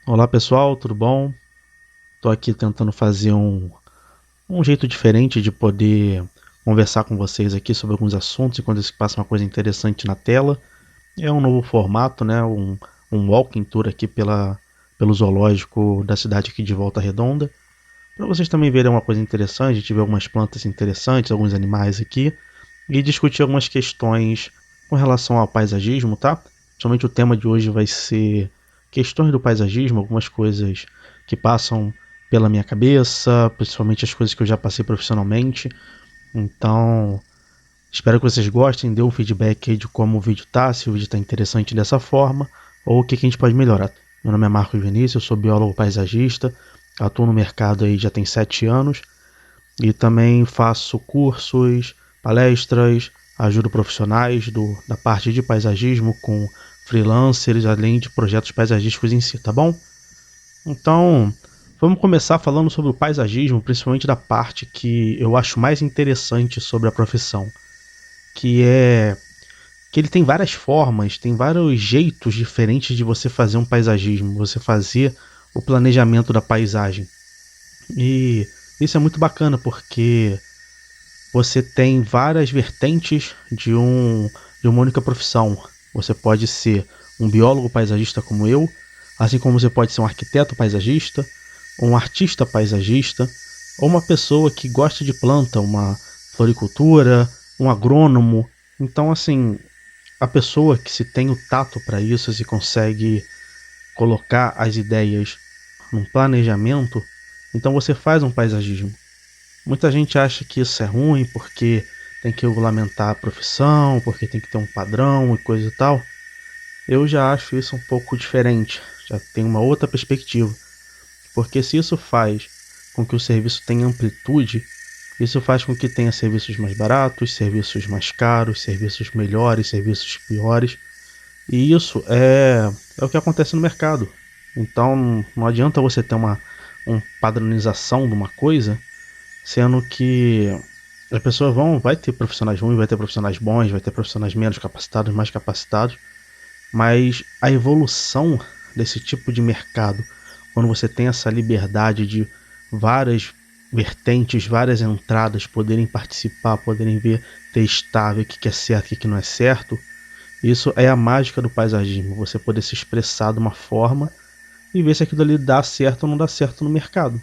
Olá pessoal, tudo bom? Estou aqui tentando fazer um jeito diferente de poder conversar com vocês aqui sobre alguns assuntos enquanto se passa uma coisa interessante na tela. É um novo formato, né? Um walking tour aqui pelo zoológico da cidade aqui de Volta Redonda. Para vocês também verem uma coisa interessante, tive algumas plantas interessantes, alguns animais aqui, e discutir algumas questões com relação ao paisagismo, tá? Principalmente o tema de hoje vai ser questões do paisagismo, algumas coisas que passam pela minha cabeça, principalmente as coisas que eu já passei profissionalmente. Então, espero que vocês gostem, dê um feedback aí de como o vídeo tá, se o vídeo tá interessante dessa forma, ou o que a gente pode melhorar. Meu nome é Marcos Vinícius, eu sou biólogo paisagista, atuo no mercado aí já tem 7 anos, e também faço cursos, palestras, ajudo profissionais da parte de paisagismo com freelancers, além de projetos paisagísticos em si, tá bom? Então, vamos começar falando sobre o paisagismo, principalmente da parte que eu acho mais interessante sobre a profissão, que é que ele tem várias formas, tem vários jeitos diferentes de você fazer um paisagismo, você fazer o planejamento da paisagem. E isso é muito bacana porque você tem várias vertentes de uma única profissão. Você pode ser um biólogo paisagista como eu, assim como você pode ser um arquiteto paisagista, um artista paisagista, ou uma pessoa que gosta de planta, uma floricultura, um agrônomo. Então, assim, a pessoa que se tem o tato para isso, se consegue colocar as ideias num planejamento, então você faz um paisagismo. Muita gente acha que isso é ruim porque tem que regulamentar a profissão, porque tem que ter um padrão e coisa e tal. Eu já acho isso um pouco diferente, já tem uma outra perspectiva. Porque se isso faz com que o serviço tenha amplitude, isso faz com que tenha serviços mais baratos, serviços mais caros, serviços melhores, serviços piores. E isso é o que acontece no mercado. Então não adianta você ter uma padronização de uma coisa, sendo que as pessoas vai ter profissionais ruins, vai ter profissionais bons, vai ter profissionais menos capacitados, mais capacitados, mas a evolução desse tipo de mercado, quando você tem essa liberdade de várias vertentes, várias entradas poderem participar, poderem ver, testar, ver o que é certo e o que não é certo, isso é a mágica do paisagismo, você poder se expressar de uma forma e ver se aquilo ali dá certo ou não dá certo no mercado.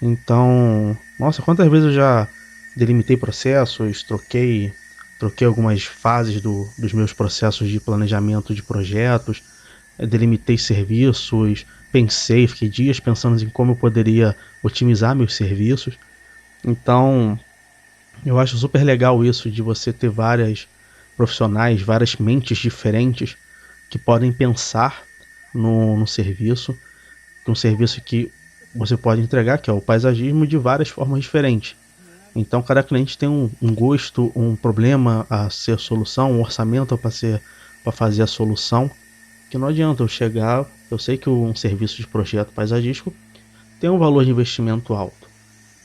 Então, nossa, quantas vezes eu já delimitei processos, troquei algumas fases dos meus processos de planejamento de projetos, delimitei serviços, pensei, fiquei dias pensando em como eu poderia otimizar meus serviços. Então, eu acho super legal isso de você ter várias profissionais, várias mentes diferentes que podem pensar no serviço, um serviço que você pode entregar, que é o paisagismo, de várias formas diferentes. Então, cada cliente tem um gosto, um problema a ser a solução, um orçamento para fazer a solução. Que não adianta eu chegar, eu sei que um serviço de projeto paisagístico tem um valor de investimento alto,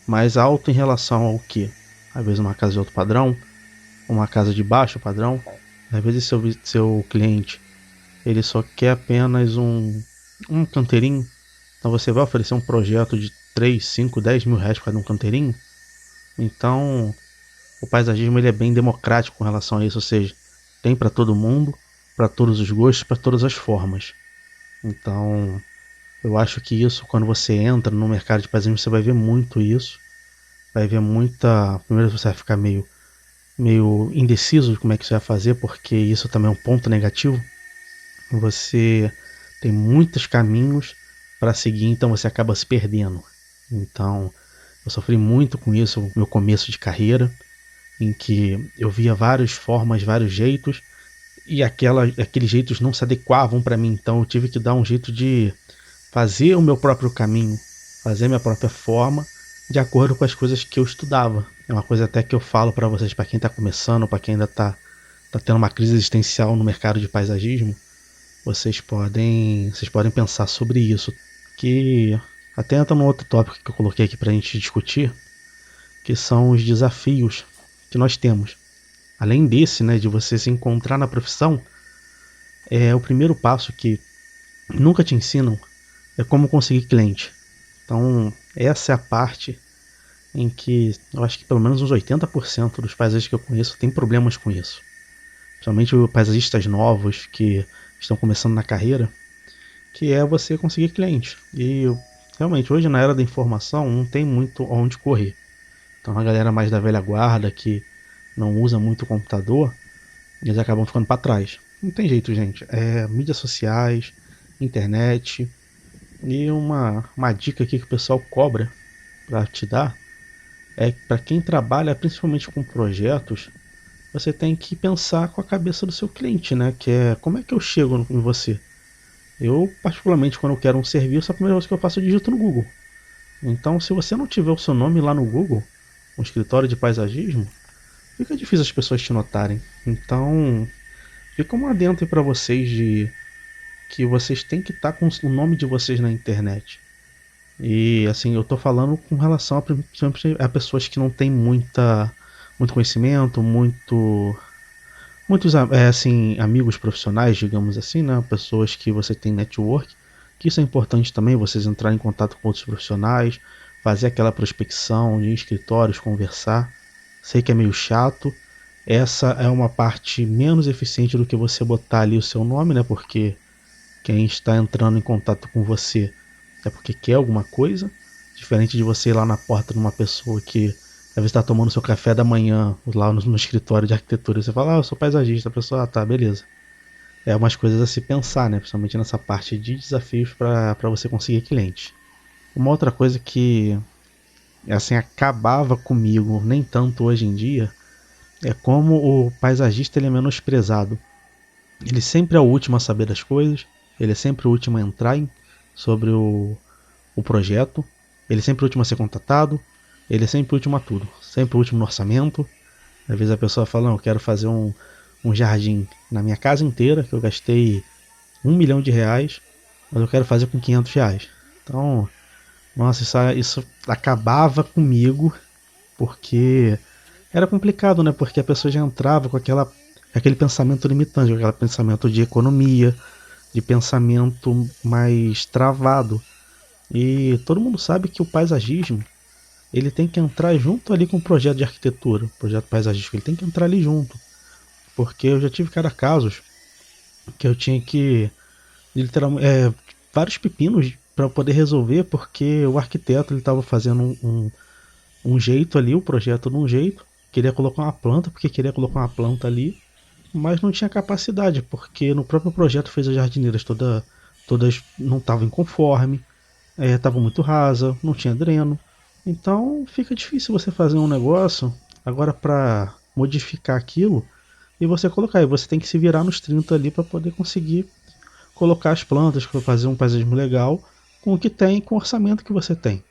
mas alto em relação ao que? Às vezes uma casa de alto padrão, uma casa de baixo padrão, às vezes seu cliente ele só quer apenas um canteirinho, então você vai oferecer um projeto de 3, 5, 10 mil reais para cada um canteirinho. Então o paisagismo ele é bem democrático com relação a isso, ou seja, tem para todo mundo, para todos os gostos, para todas as formas. Então eu acho que isso, quando você entra no mercado de paisagismo, você vai ver muito isso, vai ver muita. Primeiro você vai ficar meio indeciso de como é que você vai fazer, porque isso também é um ponto negativo. Você tem muitos caminhos para seguir, então você acaba se perdendo. Então, eu sofri muito com isso no meu começo de carreira, em que eu via várias formas, vários jeitos, e aqueles jeitos não se adequavam para mim, então eu tive que dar um jeito de fazer o meu próprio caminho, fazer a minha própria forma, de acordo com as coisas que eu estudava. É uma coisa até que eu falo para vocês, para quem está começando, para quem ainda tá tendo uma crise existencial no mercado de paisagismo, vocês podem pensar sobre isso, que até entra num outro tópico que eu coloquei aqui para a gente discutir, que são os desafios que nós temos. Além desse, né, de você se encontrar na profissão, é o primeiro passo que nunca te ensinam, é como conseguir cliente. Então, essa é a parte em que eu acho que pelo menos uns 80% dos paisagistas que eu conheço tem problemas com isso. Principalmente os paisagistas novos que estão começando na carreira, que é você conseguir cliente. E realmente, hoje na era da informação, não tem muito onde correr. Então a galera mais da velha guarda, que não usa muito o computador, eles acabam ficando para trás. Não tem jeito, gente. É mídias sociais, internet. E uma dica aqui que o pessoal cobra para te dar é que para quem trabalha principalmente com projetos, você tem que pensar com a cabeça do seu cliente, né? Que é como é que eu chego em você? Eu, particularmente, quando eu quero um serviço, a primeira coisa que eu faço é digito no Google. Então, se você não tiver o seu nome lá no Google, um escritório de paisagismo, fica difícil as pessoas te notarem. Então, fica um adendo aí para vocês de que vocês têm que estar com o nome de vocês na internet. E assim, eu tô falando com relação a pessoas que não têm muito conhecimento, muitos assim, amigos profissionais, digamos assim, né? Pessoas que você tem network, que isso é importante também, vocês entrarem em contato com outros profissionais, fazer aquela prospecção de escritórios, conversar. Sei que é meio chato. Essa é uma parte menos eficiente do que você botar ali o seu nome, né? Porque quem está entrando em contato com você é porque quer alguma coisa, diferente de você ir lá na porta de uma pessoa que às vezes está tomando seu café da manhã lá no escritório de arquitetura. Você fala, eu sou paisagista. A pessoa, tá, beleza. É umas coisas a se pensar, né? Principalmente nessa parte de desafios para você conseguir cliente. Uma outra coisa que assim acabava comigo, nem tanto hoje em dia, é como o paisagista ele é menosprezado. Ele sempre é o último a saber das coisas, ele é sempre o último a entrar sobre o projeto, ele é sempre o último a ser contatado, ele é sempre o último a tudo, sempre o último no orçamento. Às vezes a pessoa fala, não, eu quero fazer um jardim na minha casa inteira, que eu gastei R$ 1 milhão, mas eu quero fazer com R$ 500. Então, nossa, isso acabava comigo, porque era complicado, né? Porque a pessoa já entrava com aquele pensamento limitante, com aquele pensamento de economia, de pensamento mais travado. E todo mundo sabe que o paisagismo ele tem que entrar junto ali com o projeto de arquitetura, o projeto paisagístico, ele tem que entrar ali junto. Porque eu já tive cada casos que eu tinha que literalmente vários pepinos para poder resolver, porque o arquiteto ele estava fazendo um jeito ali, o projeto de um jeito, queria colocar uma planta porque queria colocar uma planta ali, mas não tinha capacidade, porque no próprio projeto fez as jardineiras todas não estavam conforme, estava muito rasa, não tinha dreno. Então fica difícil você fazer um negócio agora para modificar aquilo e você colocar. E você tem que se virar nos 30 ali para poder conseguir colocar as plantas, para fazer um paisagismo legal com o que tem, com o orçamento que você tem.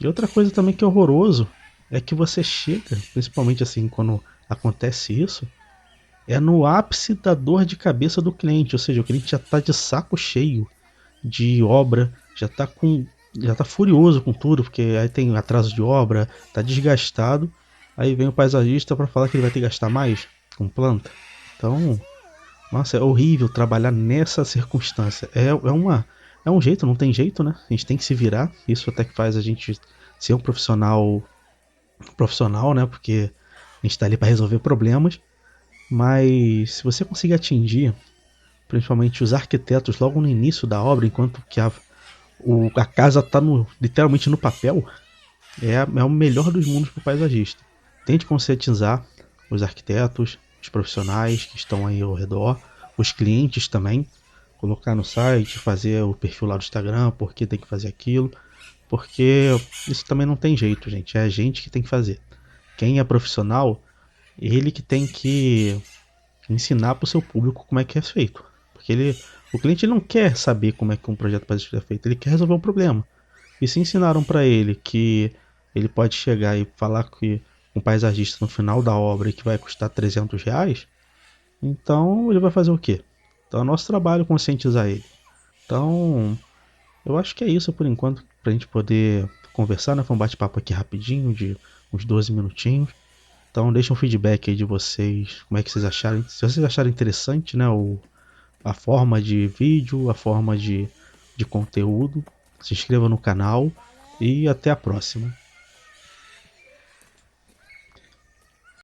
E outra coisa também que é horroroso é que você chega, principalmente assim quando acontece isso, é no ápice da dor de cabeça do cliente, ou seja, o cliente já está de saco cheio de obra, já tá furioso com tudo, porque aí tem atraso de obra, tá desgastado. Aí vem o paisagista para falar que ele vai ter que gastar mais com planta. Então, nossa, é horrível trabalhar nessa circunstância. É um jeito, não tem jeito, né? A gente tem que se virar. Isso até que faz a gente ser um profissional, né? Porque a gente está ali para resolver problemas. Mas se você conseguir atingir, principalmente os arquitetos, logo no início da obra, enquanto que a casa está literalmente no papel, é o melhor dos mundos para o paisagista. Tente conscientizar os arquitetos, os profissionais que estão aí ao redor, os clientes também, colocar no site, fazer o perfil lá do Instagram, porque tem que fazer aquilo, porque isso também não tem jeito, gente, é a gente que tem que fazer. Quem é profissional, ele que tem que ensinar para o seu público como é que é feito, porque o cliente não quer saber como é que um projeto paisagístico é feito, ele quer resolver um problema. E se ensinaram para ele que ele pode chegar e falar que um paisagista no final da obra que vai custar R$ 300, então ele vai fazer o quê? Então é nosso trabalho conscientizar ele. Então eu acho que é isso por enquanto para a gente poder conversar, né? Foi um bate-papo aqui rapidinho de uns 12 minutinhos. Então deixa um feedback aí de vocês, como é que vocês acharam, se vocês acharam interessante, né, a forma de vídeo, a forma de de conteúdo. Se inscreva no canal e até a próxima.